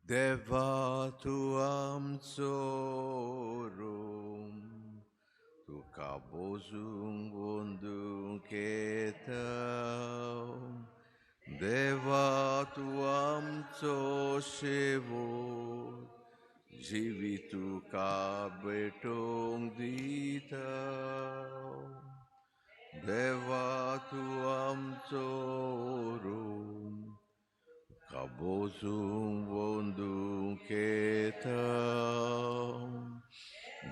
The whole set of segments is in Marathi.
Deva tuam sorum, tu cabozum bundum ketau. Deva tuam so shevo, jivitu kabetong ditau. Deva tuam sorum, Kabosum vondum ketam,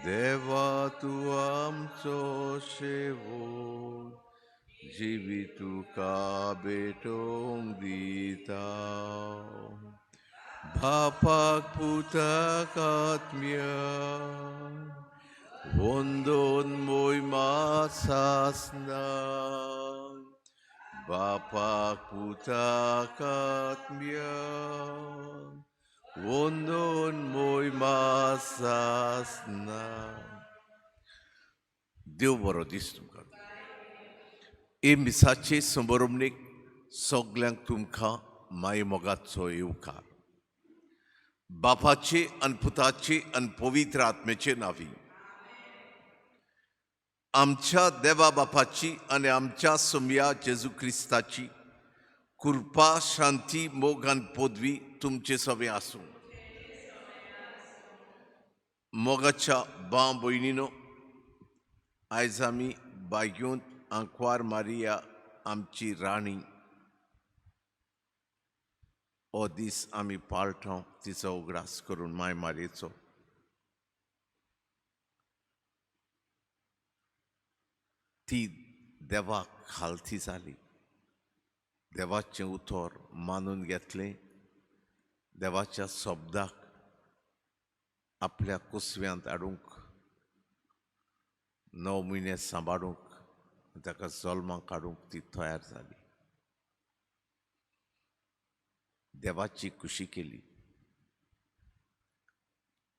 Deva tuam so shevo, jivitu kabetong ditau. Bapak putak atmia, vondon moi masasnang. Bapak putak atmia, vondon moi masasnang. देव बरो दीस तुमकां. हे मिसाचे संबरमणीक सगल्यांक तुमकां माय मोगाचो येवकार. बापाचे आनी पुताचे आनी पवित्र आत्म्याचे नावी. आमच्या देवा बापाची आनी आमच्या सोम्या जेजू क्रिस्ताची कृपा, शांती, मोग आनी पदवी तुमचे सगळे आसूं. मोगाच्या भाव भयणीनो, आयज आमी बागेंत आंकवार मारिया आमची राणी हो दीस आमी पाळटाव तिचो उगडास करून माय मारयेचो. ती देवाक खालती जाली, देवाचें उतर मानून घेतलें, देवाच्या शब्दाक आपल्या कुसव्यांत हाडूंक 9 म्हयने सांबाळूंक ताका जल्माक हाडूंक ती तयार जाली. देवाची खुशी केली.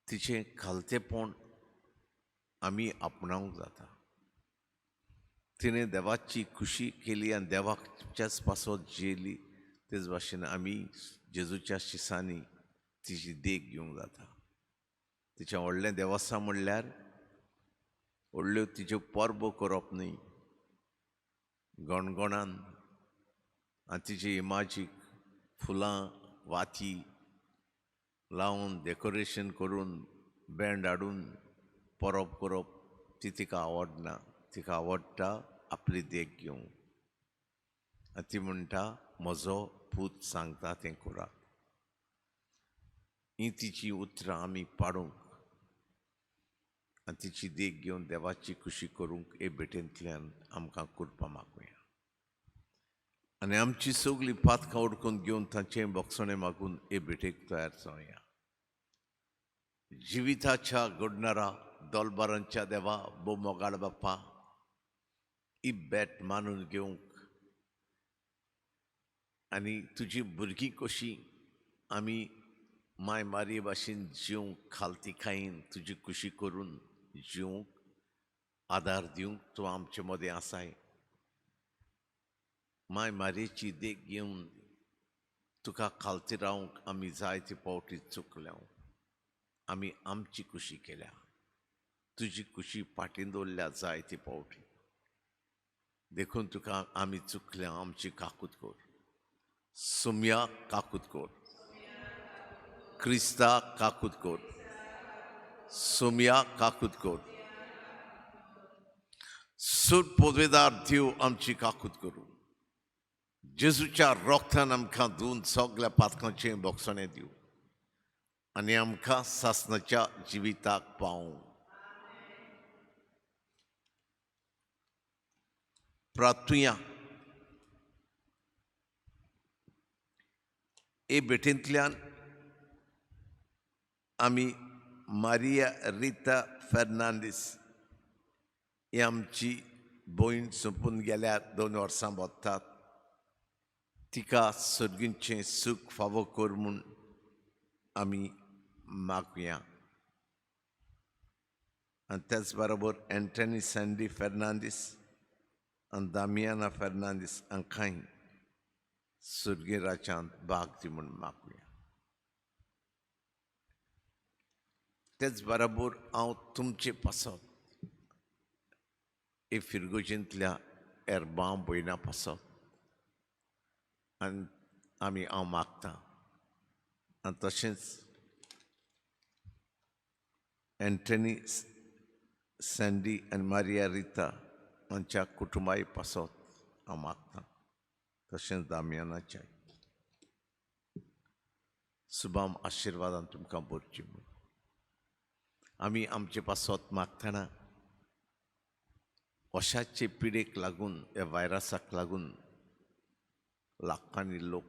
तिचें खालतेपण आमी आपणावंक जाता. तिणें देवाची खुशी केली आनी देवाच्याच पासत जियेली. तेच भाशेन आमी जेजूच्या शिसांनी तिची देख घेवंक जाता. तिचें व्हडलें देवस्थान म्हणल्यार व्हडल्यो तिच्यो परबो करप न्ही, गणगणान आनी तिचे इमाजीक फुलां वाती लावन डेकोरेशन करून बँड हाडून परब करप ती तिका आवडना. तिका आवडटा आपली देख घेवंक. आनी ती म्हणटा म्हजो पूत सांगता तें करात. ही तिची उतरां आमी पाडूंक आनी तिची देख घेवन देवाची खुशी करूंक हे भेटेंतल्यान आमकां कृपा मागुया. आनी आमची सगळीं पातकां ओडकून घेवन तांचें बोगसणें मागून हे भेटेक तयार जावया. जिविताच्या घडणारा दोलबारांच्या देवा, बो मोगाळ बाप्पा, ही भेट मानून घेवंक आनी तुजी भुरगीं कशीं आमी माय मारये भाशेन जिवंक खालतीकायेन तुजी खुशी करून जिवंक आदार दिवंक तूं आमचे मदें आसाय. माय मारयेची देख घेवन तुका खालती रावंक आमी जायते फावटी चुकल्या. आमी आमची खुशी केल्या, तुजी खुशी फाटीं दवरल्या जायते फावटी. देखून तुका आमी चुकल्या. आमची काकूट कर, सोम्या काकूट कर, क्रिस्ता काकूट कर, सोम्या काकूट कर. सूट पदवेदार देव आमची काकूट करूं. जेजूच्या रोगतान आमकां धुवन सगल्या पातकांचें बोगसणें दिवं आनी आमकां सासणाच्या जिविताक पावूं. प्रार्थुया. हे भेटेंतल्यान आमी मारिया रिता फेर्नांदीस ही आमची भयण सोंपून गेल्यार 2 वर्सां बोगतात. तिका सर्गींचें सूख फावो कर म्हूण आमी मागुया. आनी त्याच बरोबर एंटनी सँडी फेर्नांदीस आनी दामियाना फेर्नांदीस हांकांय सुर्गीं राज्यांत भाग दी म्हूण मागुया. तेच बरोबर हांव तुमचे पासत हे फिरगोजींतल्या एरबां भयणां पासत आनी हांव मागतां आनी तशेंच एंटनी सँडी आनी मारिया रिता हांच्या कुटुंबाय पासत हांव मागतां तशेंच दामियानाच्याय शुभम आशिर्वादान तुमकां भरची म्हूण आमी आमचे पासत मागतना वशाचे पिडेक लागून ह्या व्हायरसाक लागून लाखांनी लोक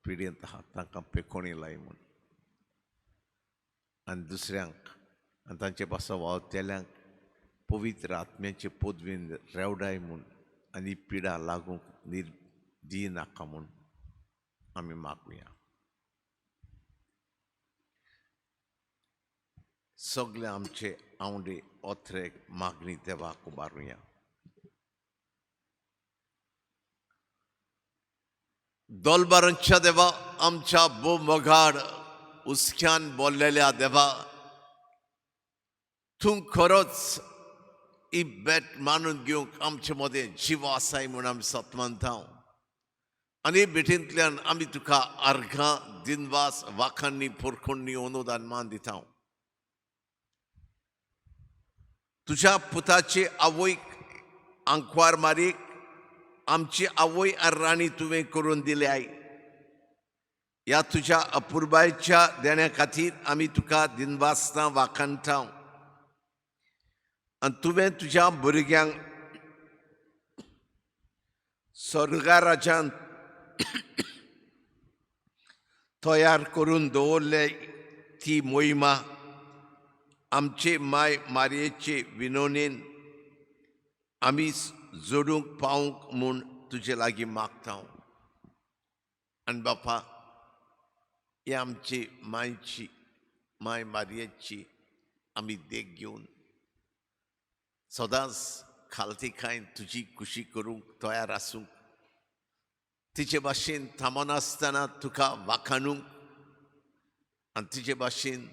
पिडेंत आहात तांकां पेखोणी लाय म्हूण आनी दुसऱ्यांक आनी तांचे पासो वावतेल्यांक पवित्र आत्म्याचे पदवेन रेवडाय म्हूण आनी पिडा लागूंक दिनाका म्हूण आमी मागुया सगळे आमचे आवडे ओथरेक मागणी देवाक उबारुया दोलबारांच्या देवा आमच्या मोगाड उस्क्यान बोललेल्या देवा तूं खरोच ही बेट मानून घेवंक आमचे मदें जीव आसाय म्हूण आमी सतमंता आनी बेटींतल्यान आमी तुका अर्घां दिनवास वाखांनी पुरखुंनी अनुदान मान दिता तुझ्या पुताचे आवयक आंकवार मारीक आमची आवय राणी तुवें करून दिल्याय ह्या तुज्या अपुर्बायेच्या देण्या खातीर आमी तुका दिनवासतां वाखाणटा आनी तुवें तुज्या भुरग्यांक स्वर्गा राज्यांत तयार करून दवरले ती मोहिमा आमचे माय मारयेचे विनोनेन आमी जोडूंक पावूंक म्हूण तुजे लागीं मागता आनी बापा हे आमचे माय मारयेची आमी देख घेवन सदांच खालतीकायन तुजी खुशी करूंक तयार आसूंक तिचे भाशेन थांबनासतना तुका वाखाणूंक आनी तिचे भाशेन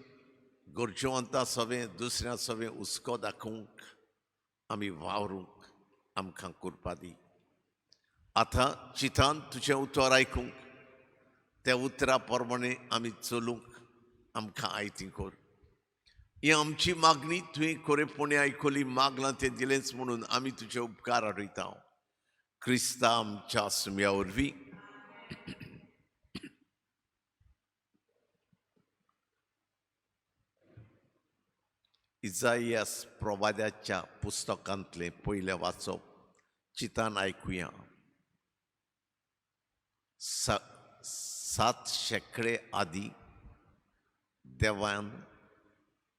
गरजेवंता सवें दुसऱ्या सवें हुस्को दाखोवंक आमी वावरूंक आमकां करपा दी आतां चितान तुजें उतर आयकूंक त्या उतरा प्रमाणे आमी चलूंक आमकां आयती कर ही आमची मागणी तुवें खरेपणी आयकली मागलां तें दिलेंच म्हणून आमी तुजे उपकार आडयता क्रिस्ता आमच्या सुम्या वरवीं इजायास प्रवाद्याच्या पुस्तकांतलें पयलें वाचप चितान आयकुया 700 आदी देवान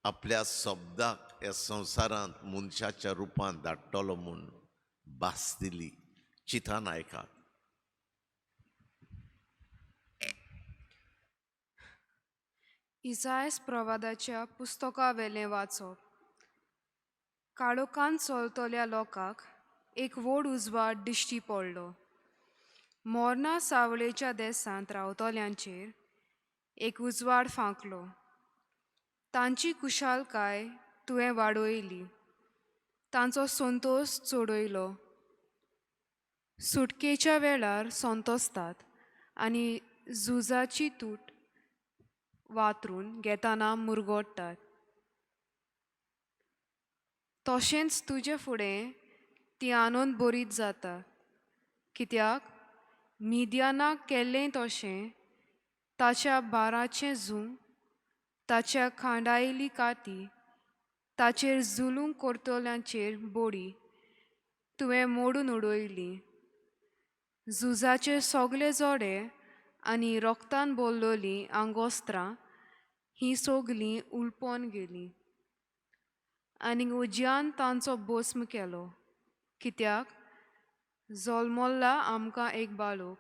आपल्या शब्दाक ह्या संवसारांत मनशाच्या रुपान धाडटलो म्हूण भास दिली चितान आयकात इजायस प्रवादाच्या पुस्तका वेलें वाचप काळोखान चलतल्या लोकांक एक व्हड उजवाड दिश्टी पडलो मोर्ना सावळेच्या देसांत रावतल्यांचेर एक उजवाड फांकलो तांची कुशालकाय तुवें वाडयली तांचो संतोश चोडयलो सुटकेच्या वेळार संतोसतात आनी झुजाची तूट वातरून घेतना मुरगोडटात तशेंच तुजे फुडें ती आनंद बरीत जाता कित्याक मिद्यानाक केल्लें तशें ताच्या बाराचें झूं ताच्या खांडायली काती ताचेर जुलूम करतल्यांचेर बोडी तुवें मोडून उडयली झुजाचे सगळे जोडे आनी रोगतान बोल्लोलीं आंगोस्त्रां हीं सगलीं उलपोन गेलीं आनी उज्यान तांचो भस्म केलो कित्याक जल्मल्ला आमकां एक बाळक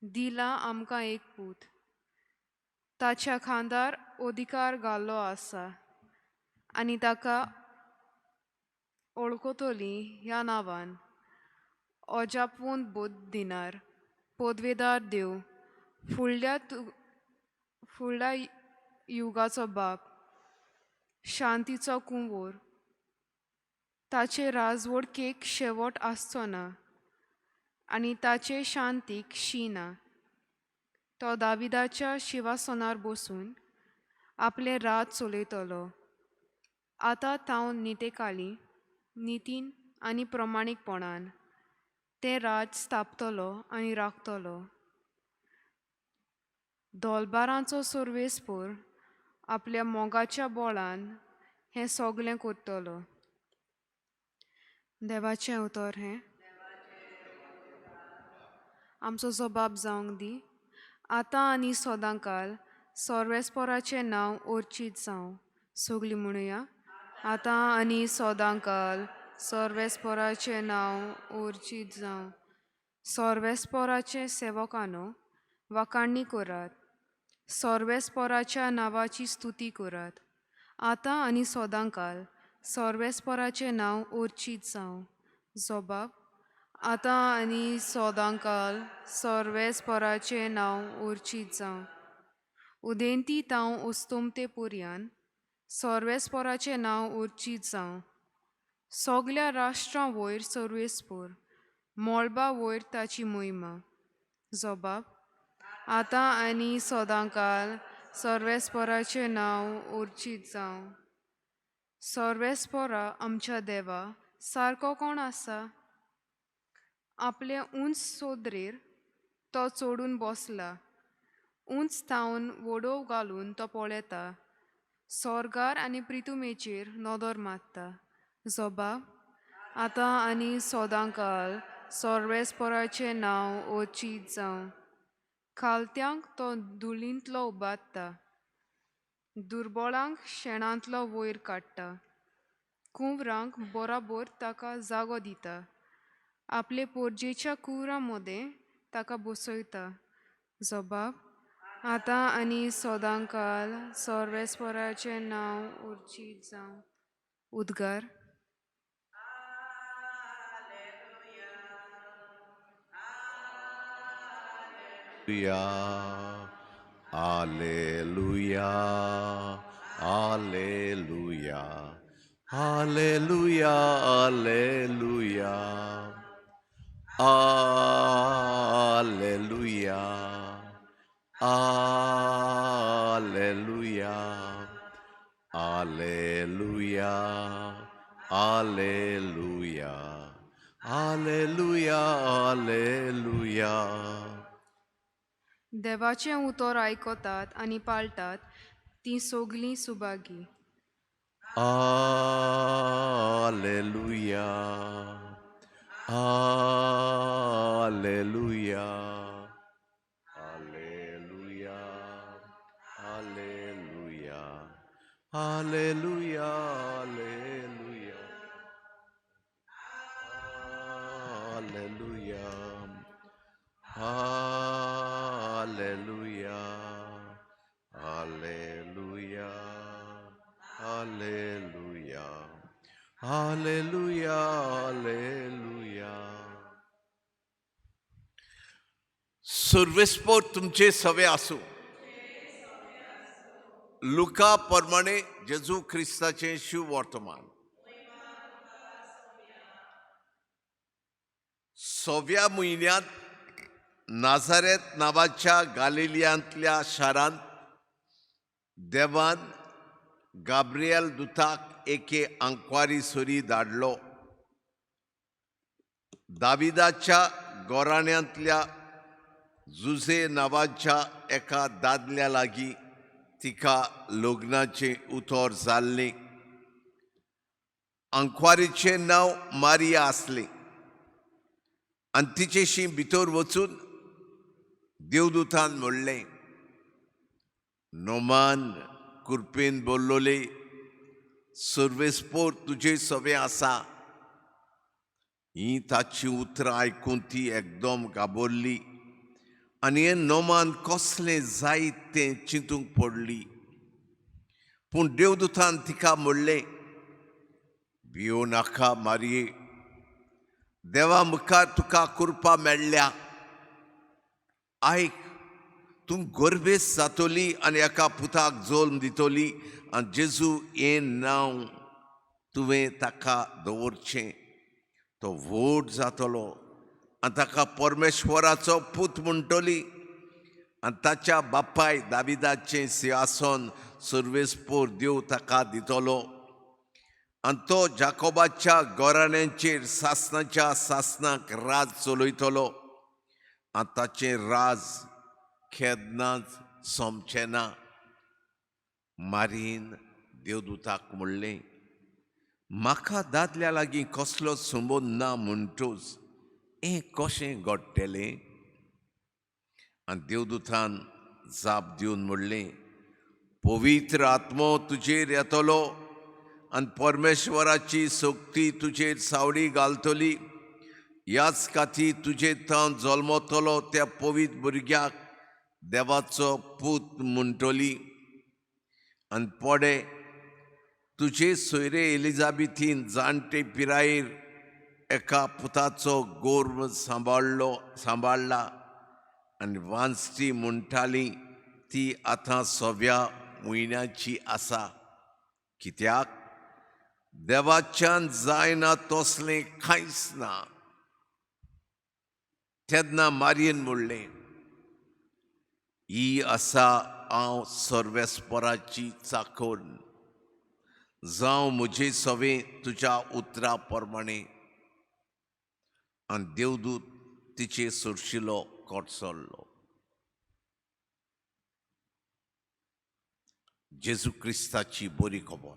दिला आमकां एक पूत ताच्या खांदार अधिकार घाल्लो आसा आनी ताका ओळखतलीं ह्या नांवान अजापून बुद्ध दिनार पदवेदार देव फुडल्या युगाचो बाप शांतीचो कुंवोर, ताचे राजवडकेक शेवट आसचो ना आनी ताचे शांतीक शी ना. तो दाविदाच्या शिवासनार बसून आपले राज चलयतलो. आतां तांव नितेकाली नितीन आनी प्रमाणीकपणान तें राज स्थापतलो आनी राखतलो. दोलबारांचो सर्वेस्पर आपल्या मोगाच्या बोळान हें सगलें करतलो. देवाचें उतर हें आमचो जबाब जावंक दी. आतां आनी सदांकाल सर्वेस्पराचें नांव अर्चीत जावं. सगलीं म्हणुया. आतां आनी सदांकाल सर्वेस्पराचें नांव अर्चीत जावं. सर्वेस्पराचे सेवकानो वाखाणणी करात. सर्वेस्पराच्या नांवाची स्तुती करात. आतां आनी सदांकाल सर्वेस्पराचें नांव अर्चीत जावं. जबाब आतां आनी सदांकाल सर्वेस्पराचें नांव अर्चीत जावं. उदेंती तांव अस्तोमते पर्यान सर्वेस्पराचें नांव अर्चीत जावं. सगल्या राष्ट्रां वयर सर्वेस्पर, मोळबा वयर ताची मोहिमा. जबाब आतां आनी सदांकाल सर्वेस्पराचें नांव अर्चीत जावं. सर्वेस्परा आमच्या देवा सारको कोण आसा? आपले उंच सोदरेर तो चडून बसला. उंच थावन वडोव घालून तो पळयता. स्वर्गार आनी प्रितुमेचेर नदर मारता. जबाब आतां आनी सदांकाल सर्वेस्पराचें नांव अर्चीत जावं. खालत्यांक तो धुळींतलो उबारता. दुर्बळांक शेणांतलो वयर काडटा. कुंवरांक बराबर ताका जागो दिता. आपले पोरजेच्या कुवरां मदें ताका बसयता. जबाब आतां आनी सदांकाल सर्वेस्पराचें नांव अर्चीत जावं. उद्गार Alleluia, Alleluia, Alleluia, Alleluia, Alleluia, Alleluia, Alleluia, Alleluia, Alleluia, Alleluia. देवाचें उतर आयकतात आनी पाळटात तीं सगलीं Subhagi. Alleluia, Alleluia, Alleluia, Alleluia, Alleluia, Alleluia, Alleluia, Alleluia, Alleluia, Alleluia, Alleluia. सर्वेस्पर तुमचे सवे आसूं. लुका प्रमाणे जेजू ख्रिस्ताचे शुभ वर्तमान. सव्या म्हयन्यांत नाझारेत नांवाच्या गालिलियांतल्या शारांत देवान गाब्रिएल दुताक एके आंकवारी सोरी धाडलो. दाविदाच्या गोराण्यांतल्या जुझे नांवाच्या एका दादल्या लागीं तिका लग्नाचें उतर जाल्लें. आंकवारीचें नांव मारिया आसलें आनी तिचेशी भितर वचून देवदूतान म्हणलें, नोमान कुरपेन बोल्लोले, सर्वेस्पर तुजे सवे आसा. ही ताची उतरां आयकून ती एकदम गाबोरली आनी हें नोमान कसलें जायत तें चिंतूंक पडली. पूण देवदूतान तिका म्हणलें, भियो नाका मारये, देवा मुखार तुका कृपा मेळ्ळ्या. आयक, तूं गोरबेस जातोली आनी एका पुताक जल्म दितोली आनी जेजू हें नांव तुवें ताका दवरचें. तो व्हड जातलो आनी ताका परमेश्वराचो पूत म्हणटली आनी ताच्या बापाय दाविदाचें सिंहासन सर्वेस्पोर देव ताका दितलो. आनी तो जाकोबाच्या गोराण्यांचेर सासणाच्या सासणाक राज चलयतलो आनी ताचें राज केन्नाच सोंपचें ना. मारीन देवदूताक म्हणलें, म्हाका दादल्या लागीं कसलो संबंद ना म्हणटूच हें कशें घडटलें? आनी देवदूतान जाप दिवन म्हणलें, पवित्र आत्मो तुजेर येतलो आनी परमेश्वराची शक्ती तुजेर सावळी घालतली. ह्याच खातीर तुजे थावन जल्मतलो त्या पवित्र भुरग्याक देवाचो पूत म्हणटली. आनी पोडे तुजे सोयरे एलिझाबेथीन जाणटे पिरायेर एका पुताचो गोर्म सांबाळला आनी वांसटी म्हणटाली ती आतां 6व्या म्हयन्याची आसा. कित्याक देवाच्यान जायना तसलें कांयच ना. तेन्ना मारयेन म्हणलें, ही आसा हांव सर्वेस्पराची चाकण, जावं म्हजे सवें तुज्या उतरा प्रमाणें. आनी देवदूत तिचे सुरशिलो कोट सोडलो. जेजू क्रिस्ताची बरी खबर.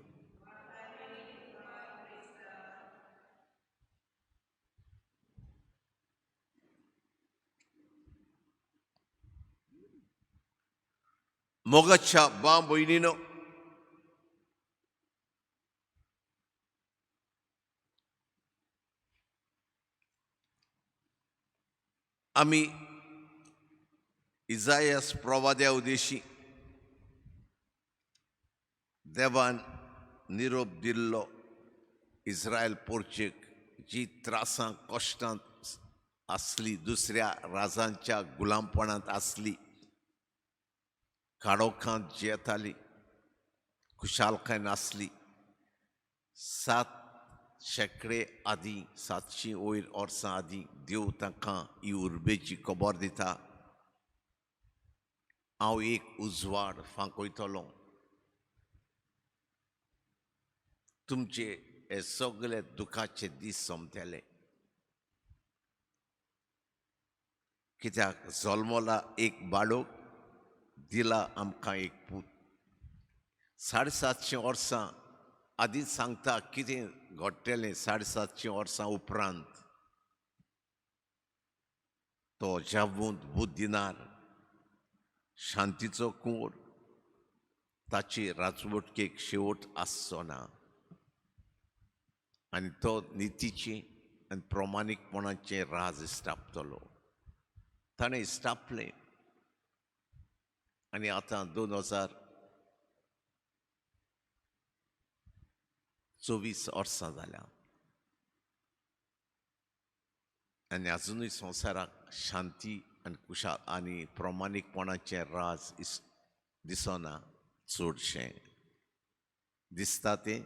मोगाच्या भाव भयणीनो, आमी इजायास प्रवाद्या उदेशी देवान निरोप दिल्लो इस्रायल पोरचेक जी त्रासां कश्टांत आसली, दुसऱ्या राजांच्या गुलामपणांत आसली, काळोखांत जियेताली, खुशालकाय नासली. 700 आदीं 700 वयर वर्सां आदीं देव तांकां ही उर्बेची खबर दिता. हांव एक उजवाड फांकयतलों, तुमचे हे सगळे दुखाचे दीस सोंपतले. कित्याक जल्मला एक बाळूक, दिला आमकां एक पूत. 750 वर्सां आदींच सांगता कितें घडटलें 750 वर्सां उपरांत. तो जाबूत बूत दिनार, शांतीचो कुंवर, ताची राजवटकेक शेवट आसचो ना. आनी तो नितीचें आनी प्रमाणीकपणाचें राज इश्टापतलो. ताणें इश्टापलें आनी आतां 2024 वर्सां जाल्या आनी आजुनूय संवसाराक शांती आनी कुशाल आनी प्रमाणीकपणाचें राज दिसना. चडशें दिसता तें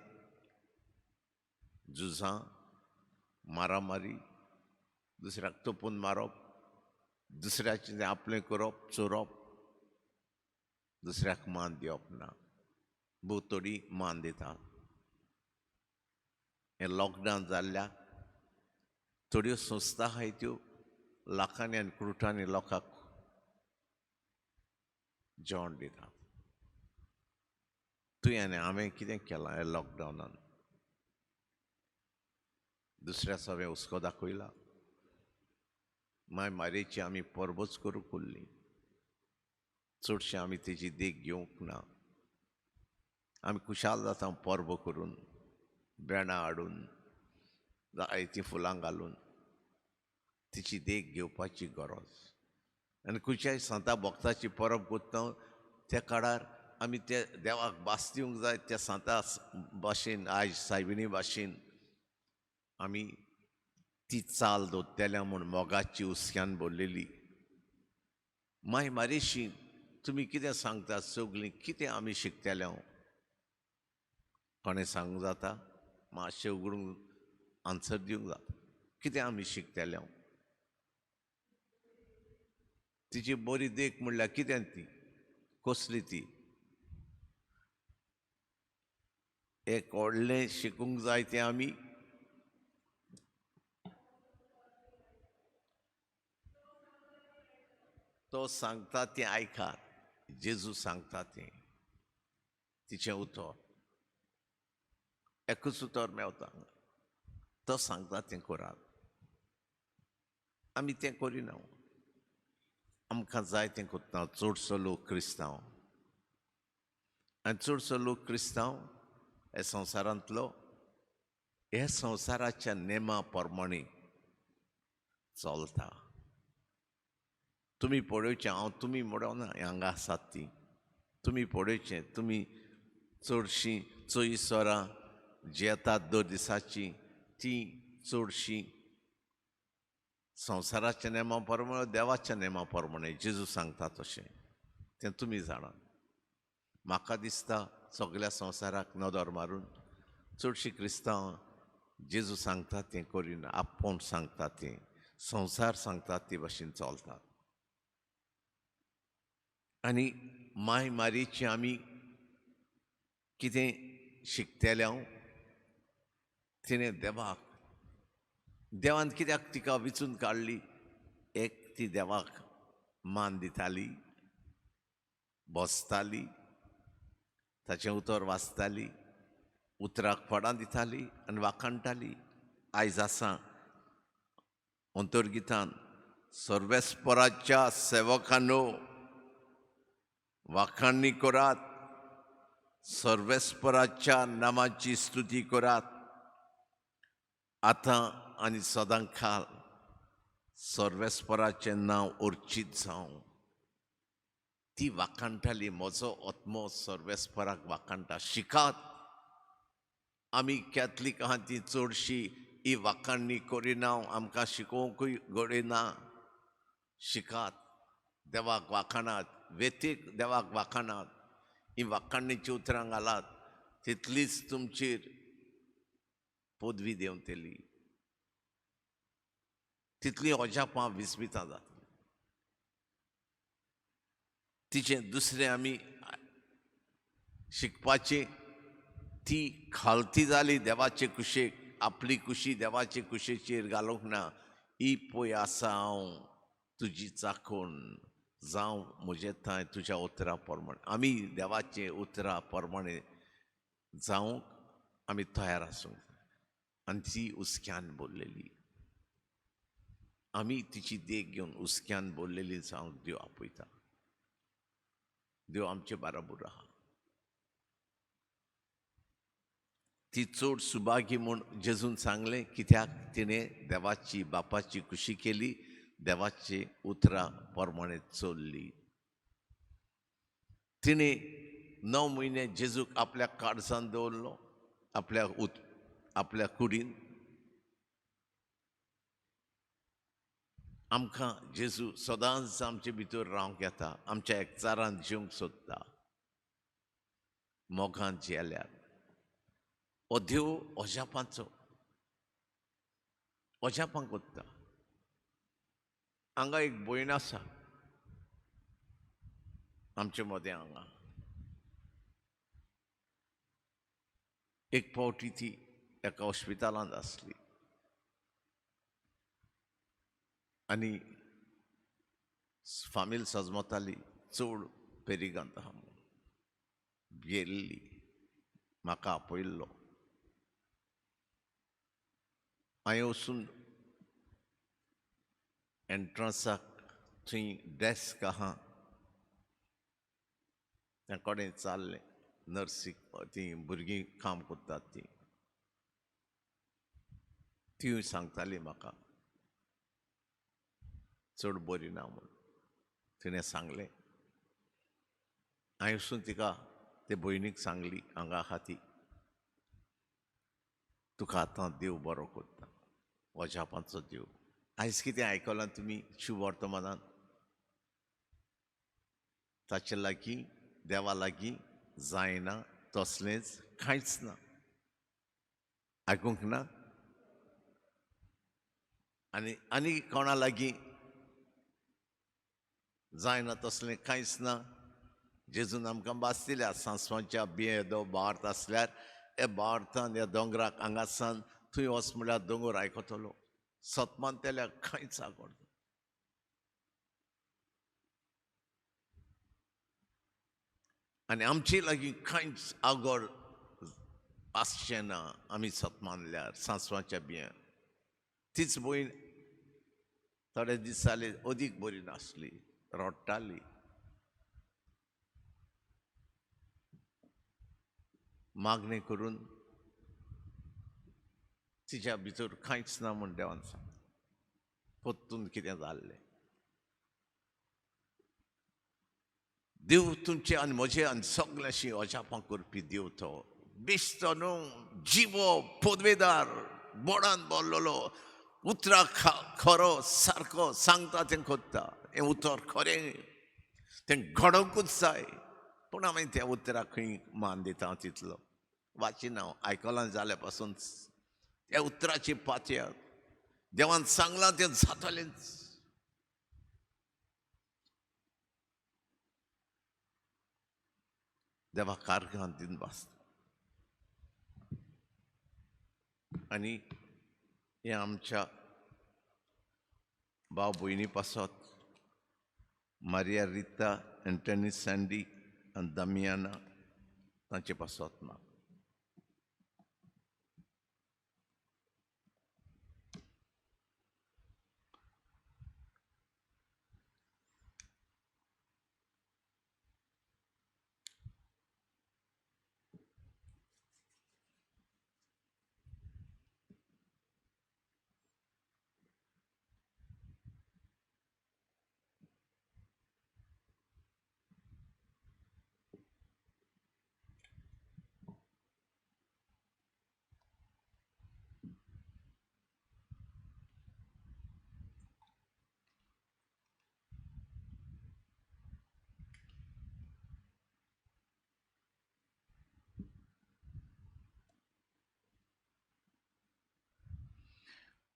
झुजां, मारामारी, दुसऱ्याक तोपून मारप, दुसऱ्याचें आपलें करप, चोरप, दुसऱ्याक मान दिवप ना. थोडी मान दितात. हें लॉकडावन जाल्ल्याक थोड्यो संस्था आहाय त्यो लाखांनी आनी क्रुटांनी लोकांक जेवण दितात. तुवें आनी हांवें कितें केलां ह्या लॉकडावनान? दुसऱ्या सगळें हुस्को दाखयला. मारेची आमी परबोच करूंक उरलीं. चडशें आमी तेजी देख घेवंक ना. आमी खुशाल जाता परबो करून, बेणां हाडून, जायतीं फुलां घालून तिची देख घेवपाची गरज. आनी खंयच्याय सांता भक्ताची परब करता त्या काळार आमी ते देवाक भास दिवंक जाय. त्या सांता भाशेन आयज सायबिणी भाशेन आमी ती चाल दोत्तेल्या म्हूण मोगाची हुस्क्यान भरलेली. माय मारेशी तुमी कितें सांगतात सगलीं कितें आमी शिकतले हांव कोणें सांगूंक जाता मातशें उगडूंक आन्सर दिवंक जाता कितें आमी शिकतले हांव तिची बरी देख म्हणल्यार कितें ती कसली ती एक व्हडलें शिकूंक जाय तें आमी तो सांगता तें आयकात जेजू सांगता तें तिचें उतर एकूच उतर मेवता तो सांगता तें करात आमी तें करिना आमकां जाय तें कोत्ता चडसो लोक क्रिस्तांव आनी चडसो लोक क्रिस्तांव हे संवसारांतलो हे संवसाराच्या नेमा प्रमाणे चलता तुमी पळोवचें हांव तुमी म्हणोना हांगा आसात ती तुमी पळोवचें तुमी चडशीं चोयिसोरां जी येतात दर दिसाची ती चडशीं संवसाराच्या नेमा प्रमाणे देवाच्या नेमा प्रमाणे जेजू सांगता तशें तें तुमी जाणात म्हाका दिसता सगळ्या संवसाराक नदर मारून चडशीं क्रिस्तांव जेजू सांगता तें करिना आपूण सांगता तें संवसार सांगता ते भाशेन चलतात आनी माय मारीची आमी कितें शिकतले हांव तिणें देवान कित्याक तिका विचून काडली एक ती देवाक मान दिताली बसताली ताचें उतर वाचताली उतराक फडां दिताली आनी वाखाणटाली आयज आसा अंतर्गितान सर्वेस्पराच्या सेवकांनो वाखाणणी करात सर्वेस्पराच्या नामाची स्तुती करात आतां आनी सदां काल सर्वेस्पराचें नांव अर्चीत जावं ती वाखाणटाली म्हजो आत्मो सर्वेस्पराक वाखाणटा शिकात आमी कॅथलीक आहा ती चडशी ही वाखाणणी करिना आमकां शिकोवंकूय घडयना शिकात देवाक वाखाणात वेतीक देवाक वाखाणात ही वाखाणणीची उतरां घालात तितलीच तुमचेर पदवी देंवतली तितली अजापां विस्मितां जातली तिचें दुसरें आमी शिकपाचें ती खालती जाली देवाचे कुशेक आपली कुशी देवाचे कुशेचेर घालूंक ना ही पळय आसा हांव तुजी चाखण जावं म्हजे थंय तुज्या उतरा प्रमाणे आमी देवाचे उतरा प्रमाणे जावंक आमी तयार आसूंक जाय आनी ती उस्क्यान बोललेली आमी तिची देख घेवन उस्क्यान बोललेली जावंक देव आपयता देव आमचे बाराबर आहा ती चड सुभागी म्हूण जेजून सांगलें कित्याक तिणें देवाची बापाची कुशी केली देवाचे उतरा प्रमाणे चलली तिणें 9 म्हयने जेजूक आपल्या काळजांत दवरलो आपल्या कुडीन आमकां जेजू सदांच आमचे भितर रावंक येता आमच्या एकचारान जिवंक सोदता मोगान जियेल्यार हो देव अजापांचो अजापां कोत्ता हांगा एक भयण आसा आमचे मदें हांगा एक फावटी ती एका हॉस्पिटलांत आसली आनी फामील सजमताली चड पेरिगांत आहा म्हणून गेल्ली म्हाका आपयल्लो हांवें वचून एंट्रन्साक थंय डेस्क आहा त्या कडेन चाललें नर्सीक ती भुरगीं काम कोत्तात ती सांगताली म्हाका चड बरी ना म्हूण तिणें सांगलें हांवें वचून तिका ते भयणीक सांगली हांगा आहा ती तुका आतां देव बरो करता अजापांचो देव आयज कितें आयकलां तुमी शुभ वर्तमानांत ताचे लागीं देवा लागीं जायना तसलेंच कांयच ना. आयकूंक ना? आनी कोणा लागीं जायना तसलें कांयच ना. जेजून आमकां भास दिल्या सांसवांच्या बिये येदो बार्त आसल्यार हे बार्तान ह्या दोंगराक हांगासान थंय वच म्हळ्यार दोंगर आयकतलो. सतमान तेल्या कांयच आगोड. आनी आमचे लागीं कांयच आगोड आसचें ना. आमी सतमानल्यार सांसवांच्या बियां तीच भयण थोडे दीस जाले अदीक बरी नासली, रडटाली. मागणी करून तिच्या भितर कांयच ना म्हूण देवान सांग. परतून कितें जाल्लें. देव तुमचे आनी म्हजे आनी सगळ्याशी अजापां करपी देव तो. बेश्ट न्हू, जिवो पदवेदार बोडान बोरलेलो उतरां खरो सारको सांगता तें करता. हें उतर खरें, तें घडोवंकूच जाय. पूण हांवें त्या उतराक खंय मान दिता तितलो वाचिना हांव. आयकलां जाल्या पासून त्या उतराची पातया देवान सांगलां तें जातलेंच. देवा कारगां दिन वाचता. आनी हें आमच्या भाव भयणी पासत मारिया रिता एंटनी सँडी आनी दामियाना तांचे पासत ना.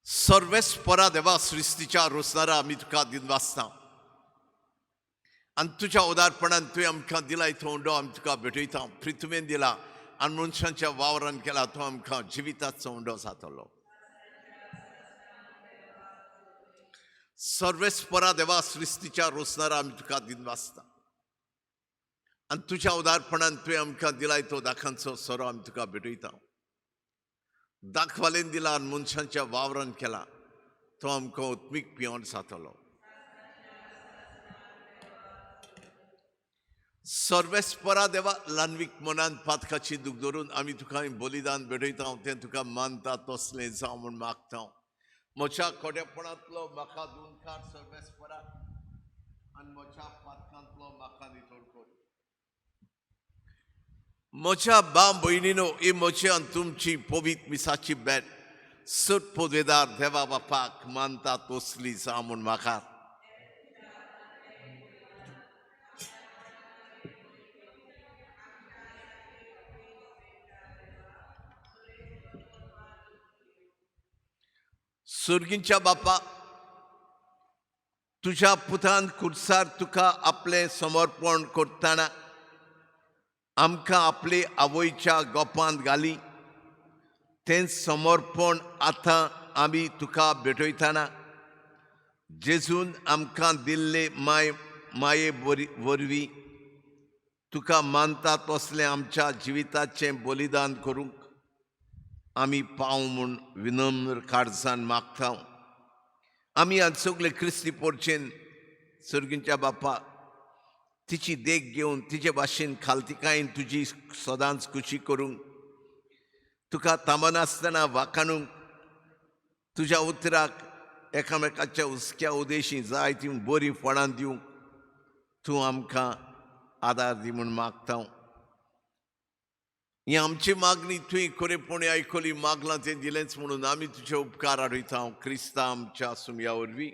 सर्वेस्परा देवा सृश्टीच्या रोसणारा आमी तुका दिन वाचता. आनी तुज्या उदारपणान तुवें आमकां दिला तो उंडो आमी तुका भेटयता. पृथ्वीन दिला आनी मनशांच्या वावरान केला तो आमकां जिविताचो उंडो जातलो. सर्वेस्परा देवा सृश्टीच्या रोसणारा आमी तुका दिन वाचता. आनी तुज्या उदारपणान तुवें आमकां दिलाय तो दाखांचो सोरो आमी तुका भेटयता. दाखवालेन दिला आनी मनशांच्या वावरान केला तो आमकां उत्मीक पियेवण जातलो. सर्वेस्परा देवा लानवीक मनान पातकाची दूख धरून आमी तुका बलिदान भेटयता. तें तुका मानता तसलें जावं म्हूण मागता. म्हज्या खोडेपणांतलो म्हाका दुणकार सर्वेस्परा आनी म्हज्या पातकांतलो म्हाका नितळ कर. म्हज्या भाव भयणीनो, ही म्हजी आनी तुमची पवित्र मिसाची भेट सट पदवेदार देवा बापाक मानता तसली जावं म्हूण म्हाका. सुर्गींच्या बापा, तुज्या पुतान खुर्सार तुका आपलें समर्पण करतना आमकां आपले आवयच्या गोपांत घाली. तें समर्पण आतां आमी तुका भेटयतना जेजून आमकां दिल्ले माये वरवीं तुका मानता तसलें आमच्या जिविताचें बलिदान करूंक आमी पाव म्हूण विनम्र काळजान मागता. आमी आज सगळे क्रिस्ती पोरचेन सर्गींच्या बापा तिची देख घेवन तिचे भाशेन खालतिकायेन तुजी सदांच खुशी करूंक तुका थांबनासतना वाखाणूंक तुज्या उतराक एकामेकाच्या हुस्क्या उदेशी जाय ती बरी फळां दिवंक तूं आमकां आदार दी म्हूण मागता. ही आमची मागणी तुवें खरेपणी आयकली, मागलां तें दिलेंच म्हणून आमी तुजे उपकार आडयता. क्रिस्ता आमच्या सुमया वरवीं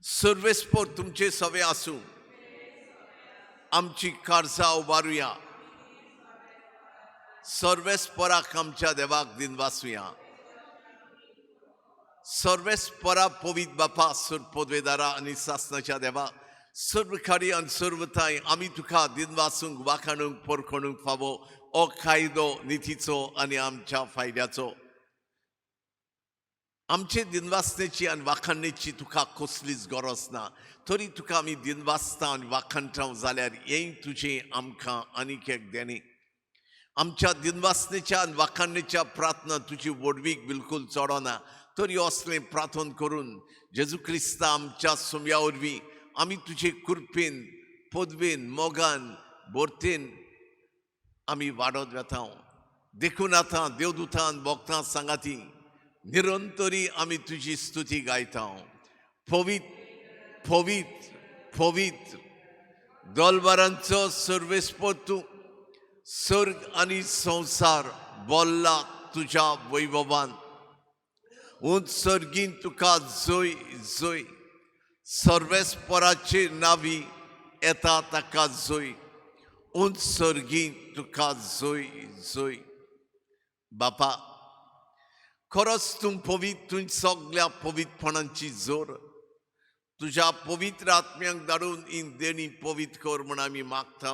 सर्वेस्पर तुमचे सवे आसूं. आमची काळजां उबारुया. सर्वेस्पराक आमच्या देवाक दिन वाचुया. सर्वेस्परा पवित्र बापा सुरपोदवेदारा आणि सासनाच्या देवा सर्वखारी आणि सर्वथाय आमी तुका दिन वाचूंक वाखाणूंक परखणूंक फावो ओ कायदो नितीचो आणि आमच्या फायद्याचो. आमचे दिनवासनेची आणि वाखाणणेची तुका कसलीच गरज ना. तरी तुका आमी दिनवासता आणि वाखाणटा जाल्यार हें तुजें आमकां आनीक एक देणे. आमच्या दिनवासनेच्या आणि वाखाणणेच्या प्रार्थना तुजी वडवीक बिलकुल चोडना. तरी असलें प्रार्थन करून जेजू क्रिस्ता आमच्या सोम्या वरवीं आमी तुजे कृपेन पदवेन मोगान बोरतेन आमी वाडत वेता. देखून आतां देवदूतान भोगतां सांगाती निरंतरी आमी तुजी स्तुती गायता. पवित्र पवित्र पवित्र दोलबारांचो सर्वेस्पर तूं. सर्ग आणि संसार बोल्ला तुझ्या वैभवान. उंच सर्गीन तुका जय जय. सर्वेस्पराचे नावी येता ताका जय. उंच सर्गीन तुका जय जय. बापा खरोच तूं पवित्र. तुं सगळ्या पवित्रपणांची जोर तुझ्या पवित्र आत्म्यांक धाडून ही देणी पवित्र कर म्हण आमी मागता.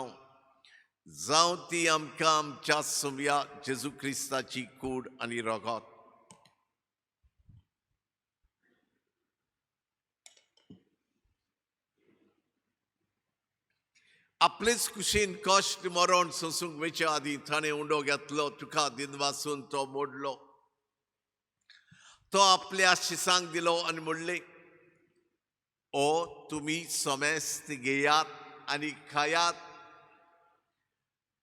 जावं ती आमकां आमच्या सोम्या जेजू क्रिस्ताची कूड आनी रगत. आपलेच कुशीन कश्ट मरण सोसूंक वयचे आदीं ताणें उंडो घेतलो. तुका दिन वाचून तो मोडलो. तो आपल्या शिसांक दिलो आनी म्हणलें ओ तुमी सोमेस्त घेयात आनी खायात.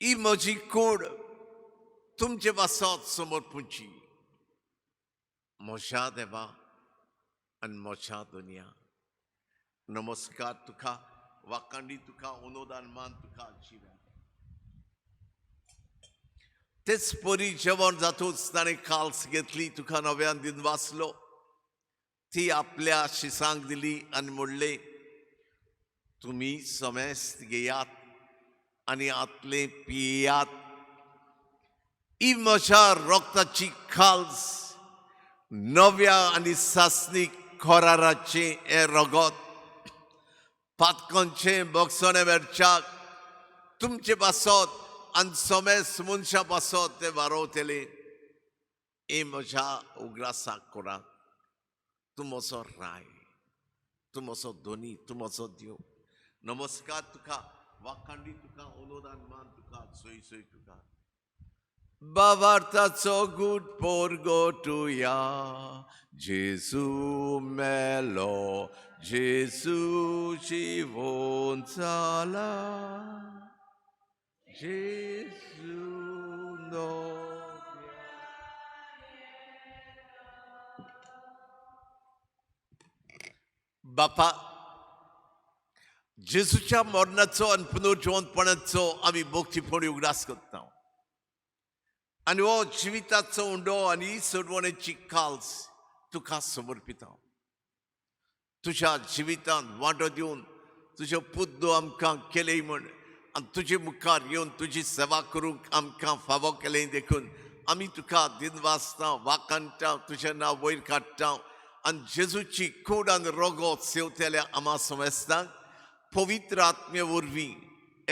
ही म्हजी कूड तुमचे वासत समर्पूची. म्हज्या देवा आनी म्हज्या दुनिया नमस्कार तुका. वाखांडी तुका अनुदान मान तुका जिव्या. तेच परी जेवण जातूच ताणें काल्स घेतली. तुका नव्यान दिन वाचलो. ती आपल्या शिसांक दिली आनी म्हणलें तुमी सोमेस्त घेयात आनी आतले पियात. ही म्हज्या रोगताची खाल्स नव्या आनी सासनीक खोराराचे हे रगत. पातकांचे बोगसोणे वेरच्याक तुमचे पासत आनी सोमेस मनशा पासत ते वारोवतले. हे म्हज्या उगरासाक कोरात. तूं म्हजो राय. तूं म्हजो धोनी. तूं म्हजो देव. नमस्कार तुका. वाखांडी तुका अनुदान मान तुका जय जय तुका. बावार्थाचो गूट पोरगोटुया. जेजू मेलो. जेजू जिवोन जाला. जेजू नो. बापा जेजूच्या मरणाचो आनी पुनर्जीवनपणाचो आमी भोगतीपणी उगडास करता. आनी हो जिविताचो उंडो आनी सोडवणेची काल्स तुका समर्पिता. तुज्या जिवितांत वांटो दिवन तुज्यो पुद्दो आमकां केले म्हण आनी तुजे मुखार येवन तुजी सेवा करूंक आमकां फावो केलें देखून आमी तुका दिन वाचता वाखाणटा. तुजें नांव वयर काडटा आनी जेजूची कूड आनी रगत सेवतेल्या आमा सोमेस्तांक पवित्र आत्मे वरवीं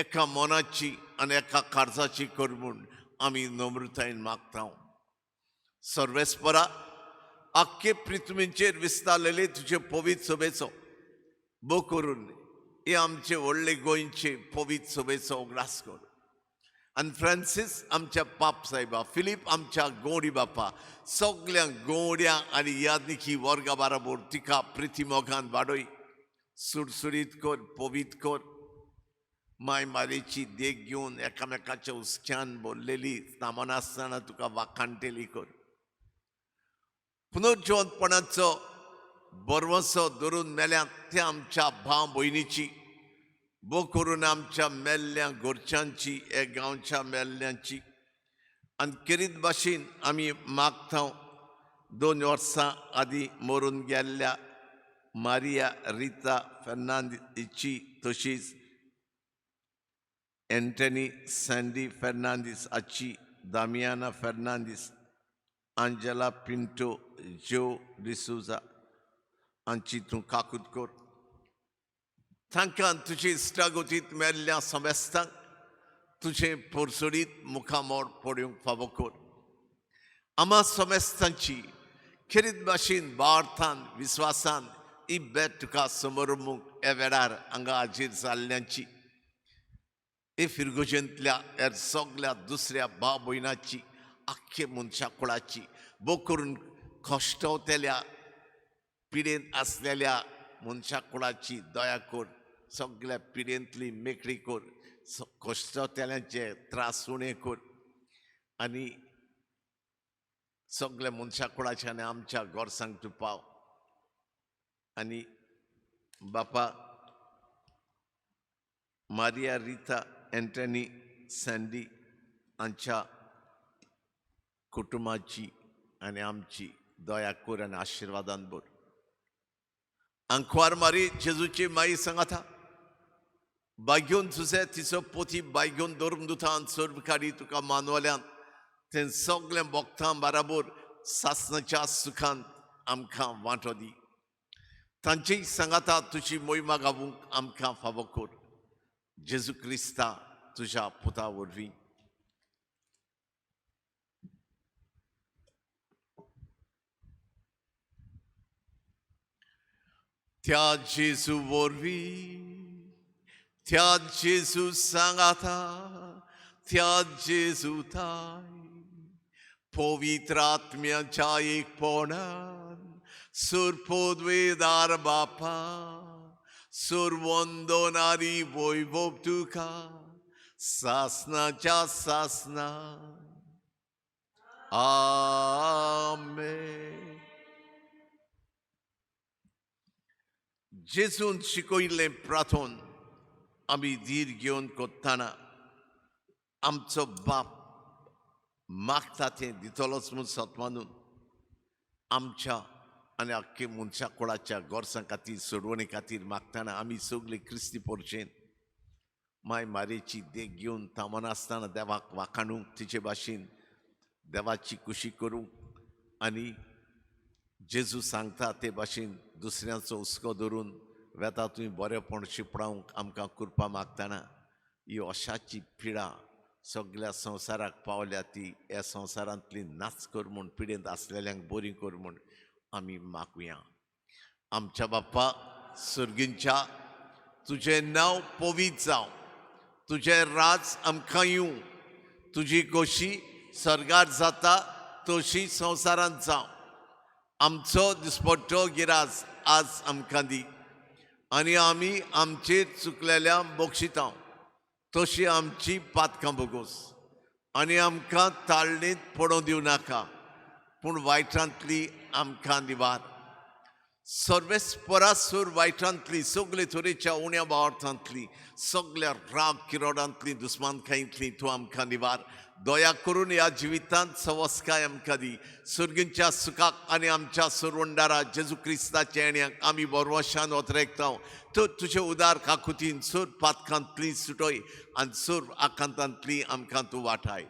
एका मनाची आनी एका काळजाची कर म्हूण आमी नम्रतायेन मागता. सर्वेस्परा आख्खे पृथ्वीचेर विस्तारलेले तुजे पवित्र सभेचो भोव करून हे आमचे व्हडले गोंयचे पवित्र सभेचो उगडास कर. आनी फ्रांसीस आमच्या पाप सायबा. फिलीप आमच्या गोंडी बापा. सगळ्या गोंड्या आनी यादनिकी वर्गा बाराबर तिका प्रिती मोगान वाडय. सुरसुरीत कर. पवित्र कर. माय मारेची देख घेवन एकामेकाच्या हुस्क्यान बोललेली नामनासतना तुका वाखाणटेली कर. पुनर्जीवनपणाचो बरवसो धरून मेल्यात ते आमच्या भाव भयणीची भोव करून आमच्या मेल्ल्या घरच्यांची हे गांवच्या मेल्ल्यांची आनी किरीत भाशेन आमी मागता 2 वर्सां आदीं मरून गेल्ल्या मारिया रिता फेर्नांदीची तशीच Anthony Sandy Fernandez Achi, Damiana Fernandez, Angela Pinto, Joe D'Souza, Anchi Kakutkur. तांकां तुझे इश्टागतीत मेल्ल्या समेस्तांक तुझे पोरसोडीत मुखामोड पडूंक फावो कर. आमा समेस्तांची खरीद भाशेन भारतान विस्वासान इब्बेत तुका समोरमूक ह्या वेळार हांगा हाजीर जाल्ल्यांची हे फिरगोजेंतल्या ह्या सगळ्या दुसऱ्या भाव भयणांची आख्खे मनशाकुळाची बो करून कश्टवतेल्या पिडेंत आसलेल्या मनशाकुळाची दया कर. सगळ्या पिडेंतली मेकळी कर. कश्टवतेल्यांचे त्रास उणे कर आनी सगळ्या मनशाकुळाच्या आनी आमच्या गोरसांक तूं पाव. आनी बापा मारिया रिता एंटनी सँडी हांच्या कुटुंबाची आनी आमची दया कर आनी आशिर्वादान भर. आंकवार मारी जेजूची माई सांगाता बाग्योन तुझे तिचो पोती बाग्योन दवरून दिता आनी सर्वकारी तुका मानवल्यान तें सगळें भोगतां बराबर सासणाच्या सुखांत आमकां वांटो दी. तांचेय सांगाता तुजी मोहिमा गावूंक आमकां फावो कर. जेजू क्रिस्ता तुज्या पुता वरवीं. त्या जेजू वरवीं त्या जेजू सांगाता त्या जेजू थाय पवित्र आत्म्याच्या एकपणान सुरपोदवेदार बापा सुरवंदनारी वैभव तुका सासनाच्या सासना आमेन. जेजून शिकयिल्लें प्रार्थोन आमी धीर घेवन कोत्ताना आमचो बाप मागता तें दितलोच म्हूण सत्मानून आमच्या आनी आख्खे मनशा कुळाच्या गोरसां खातीर सोडवणे खातीर मागताना आमी सगळे क्रिस्ती पोरचेन माय मारेची देख घेवन थांबोन आसतना देवाक वाखाणूंक तिचे भाशेन देवाची कुशी करूंक आनी जेजू सांगता ते भाशेन दुसऱ्यांचो हुस्को धरून वेता तुवें बरेपण शिपडावंक आमकां कृपा मागताना ही अशाची पिडा सगळ्या संवसाराक पावल्या ती ह्या संवसारांतली नाच कर म्हूण पिडेंत आसलेल्यांक बरी कर म्हूण आमी मागुया. आमच्या बाप्पा सुर्गींच्या तुजें नांव पवित्र जावं. तुजें राज आमकां येवं. तुजी खोशी स्वर्गार जाता तशी संवसारांत जावं. आमचो दिसपट्टो गिराज आज आमकां दी आनी आमी आमचेर चुकलेल्या बोक्षितांव तशी आमची पातकां बोगोस आनी आमकां ताळणेंत पडोवं दिवं नाका पूण वायटांतली आमकां निवार. सर्वेस परासूर वायटांतली सगळे तरेच्या उण्या बावर्थांतली सगळ्या राग किरोडांतली दुस्मानकायेंतली तूं आमकां निवार. दया करून ह्या जिवितांत सवस्काय आमकां दी. सुर्गींच्या सुखाक आनी आमच्या सुरवंडारा जेजू क्रिस्ताच्या येण्याक आमी बोरवशान ओतरेकतांव. तर तुजे उदार काकुतीन सूर पातकांतली सुटय आनी सूर आकांतांतली आमकां तूं वाटाय.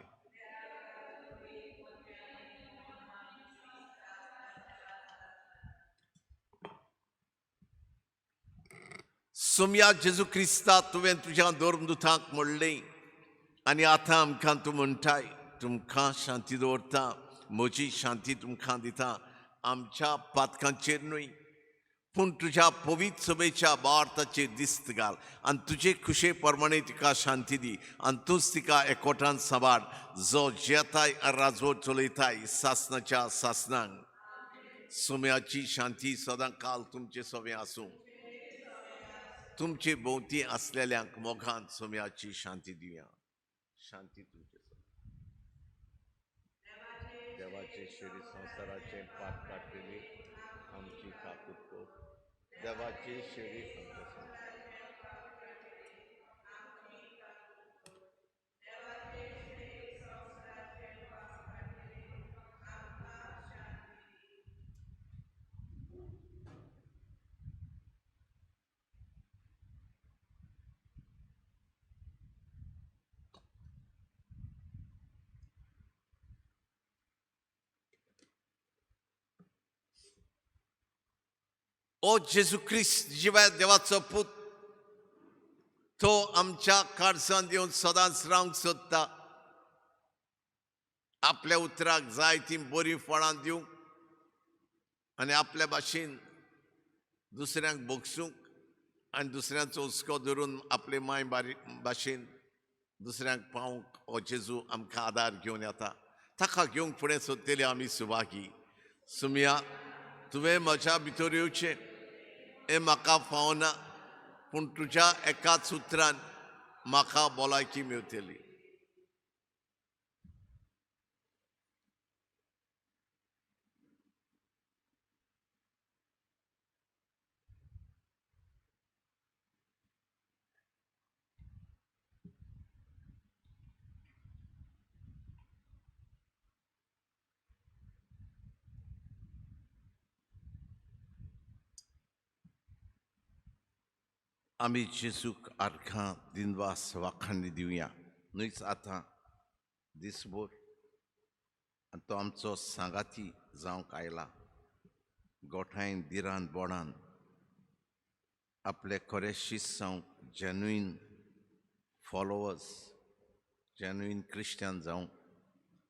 सुम्या जेजू क्रिस्ता तुवें तुज्या दोरमदुतांक म्हणलें आनी आतां आमकां तूं म्हणटाय तुमकां शांती दवरता म्हजी शांती तुमकां दिता. आमच्या पातकांचेर न्हय पूण तुज्या पवित्र सभेच्या भारताचेर दिस्त घाल आनी तुजे खुशे प्रमाणे तिका शांती दी आनी तूंच तिका एकवटान सांबाळ जो जेताय राजवट चलयताय सासनाच्या सासनांक. सुम्याची शांती सदां काल तुमचे सवें आसूं. तुमचे भोवती असलेल्यांक मोगान सुम्याची शांती दिया. शांती तुमचे देवाचे शेरी संसाराचे पाप काडटली आमची काकूट को देवाचे शेरी ओ जेजू ख्रिस्त जिव्या देवाचो पूत, तो आमच्या काळजांत येवन सदांच रावंक सोदता. आपल्या उतराक जाय ती बरी फळां दिवंक आनी आपल्या भाशेन दुसऱ्यांक भोगसूंक आनी दुसऱ्यांचो हुस्को धरून आपले माय भाशेन दुसऱ्यांक पावंक हो जेजू आमकां आदार घेवन येता. ताका घेवंक फुडें सोदतले आमी सुवागी. सुमया, तुवें म्हज्या भितर येवचें हें म्हाका फावना, पूण तुज्या एकाच उतरान म्हाका भलायकी मेवतली. आमी जेजूक आर्खां दिनवास वाखाणणी दिवया. न्हयच आतां दिसभर आनी तो आमचो सांगाती जावंक आयला. गोठायन दिरान बोडान आपले खरे शिस्त जावंक जेन्युइन फॉलोवर्स, जेन्युइन क्रिश्चन जावंक,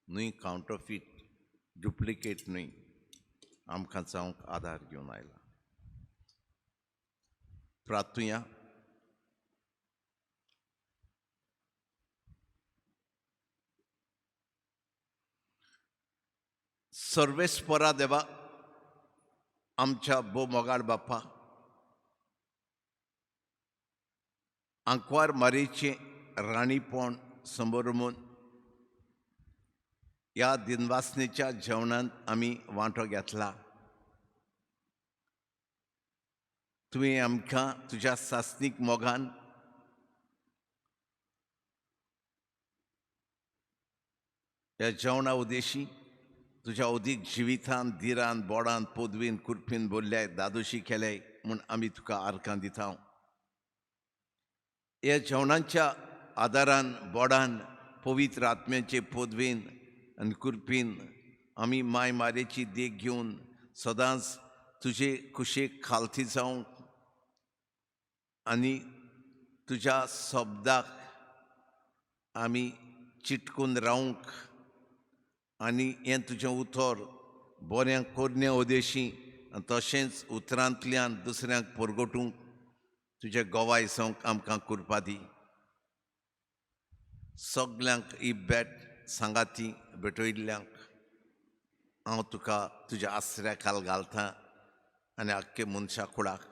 न्हय कावंटरफीट, डुप्लिकेट न्हय, आमकां जावंक आदार घेवन आयला. प्रार्थुया. सर्वेस्परा देवा, आमच्या भोव मोगाळ बाप्पा, आंकवार मारेचें राणीपण संबरमून ह्या दिनवासनेच्या जेवणांत आमी वांटो घेतला. तुवें आमकां तुज्या सासणीक मोगान ह्या जेवणा उदेशी तुज्या उदीक जिवितान दिरान बोडान पदवीन कुर्पीन बोल्ल्याय दादोशी केल्याय म्हूण आमी तुका आर्कां दिता. ह्या जेवणांच्या आदारान बोडान पवित्र आत्म्याचे पदवेन आनी कुर्पीन आमी माय मारेची देख घेवन सदांच तुजे कुशेक खालती जावंक आनी तुज्या शब्दाक आमी चिटकून रावंक आनी हें तुजें उतर बरें कोरण्या उदेशी आनी तशेंच उतरांतल्यान दुसऱ्यांक परगटूंक तुजें गोवाय जावंक आमकां कृपा दी. सगल्यांक ही भेट सांगाती भेटयल्ल्यांक हांव तुका तुज्या आसऱ्या खाल घालतां आनी आख्खे मनशा कुळाक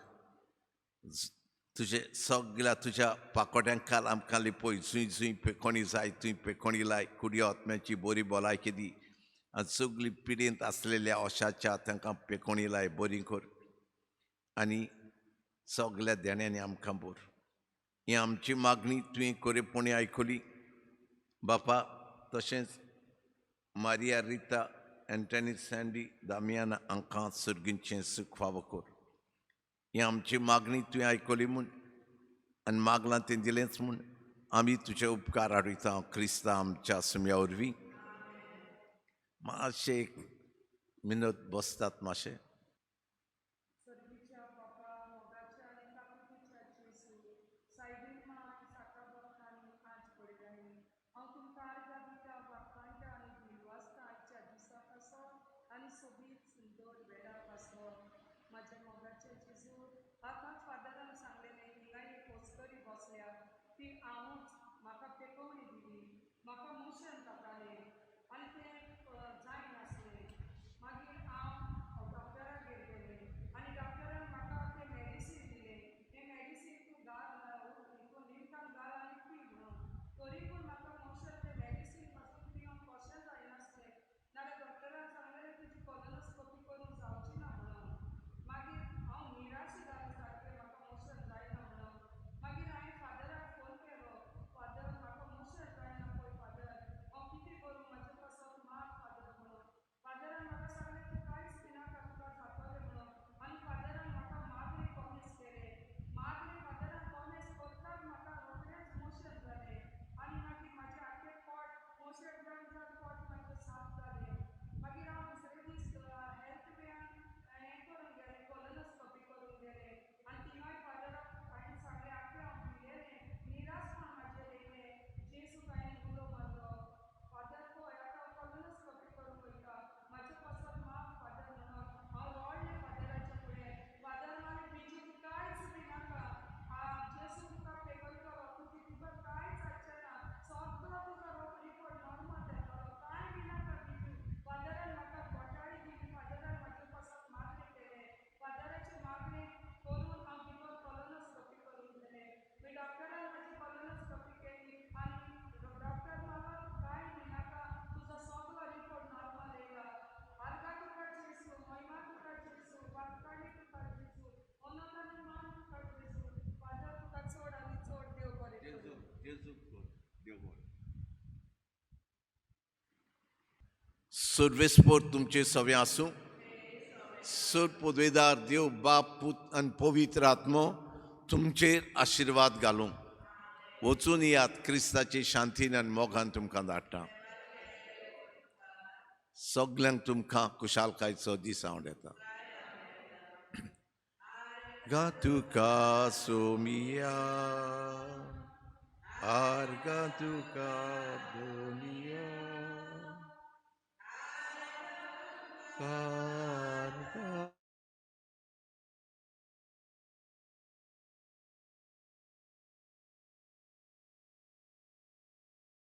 तुजे सगल्या तुज्या पाकोट्यांकाल आमकां लिपय. जूंय जूंय पेकोणी जाय थंय पेकोणी लाय. कुडी आत्म्याची बरी भलायकी दी आनी सगली पिडेंत आसलेल्या ओशाच्या तांकां पेकोणी लाय. बरी कर आनी सगल्या देण्यांनी आमकां बोर. ही आमची मागणी तुवें कोरेपणी आयकली बापा. तशेंच मारिया रिता, एंटनी सँडी, दामियाना हांकां सर्गींचें सूख फावो कर. ही आमची मागणी तुवें आयकली म्हूण आनी मागलां तें दिलेंच म्हूण आमी तुजे उपकार आडयता. क्रिस्ता आमच्या सुम्या वरवीं. मातशें एक मिनट बसतात मातशें. सर्गीच्या बापा मोगाच्या आनी ताकतीच्या जेजू सायबीण माय साका बखानी आज पडल्यानी हांव तुमकां आर्गां दिता वाखाणटा आनी दिनवासता आजच्या दिसा पासो आनी सोबीत सुंदर वेळा पासो. म्हाज्या मोगाच्या जेजू आतां फादरान सांगलेलें हिंगा एक वस्तरी बसल्या ती हांवूच. म्हाका पेकोवणी दिली, म्हाका मोशन जातालें आनी तें जायनासलें. मागीर हांव डॉक्टरागेर गेलें आनी डॉक्टरान म्हाका तें मॅडिसीन दिलें. हें मॅडिसीन तूं घाल निमतान घाल आनी पी म्हणून. तरी पूण म्हाका मोशन तें मॅडिसीन पासून पिवंक कशें जायनासलें. नाल्यार डॉक्टरान सांगलेलें तुजी कोलोनोस्कोपी करूंक जावची ना म्हणून. मागीर हांव निराश जालें सारकें म्हाका मोशन जायना म्हणून. मागीर हांवें फादराक फोन केलो सर्वेस्पर तुमचे सवे आसूं. सर पदवेदार देव बाप पूत आनी पवित्र आत्मो तुमचेर आशिर्वाद घालूं. वचून यात क्रिस्ताचे शांतीन आनी मोगान तुमकां धाडटा. सगल्यांक तुमकां कुशालकायेचो दीस हांव दिता. Gatuka somia, argatuka dunia,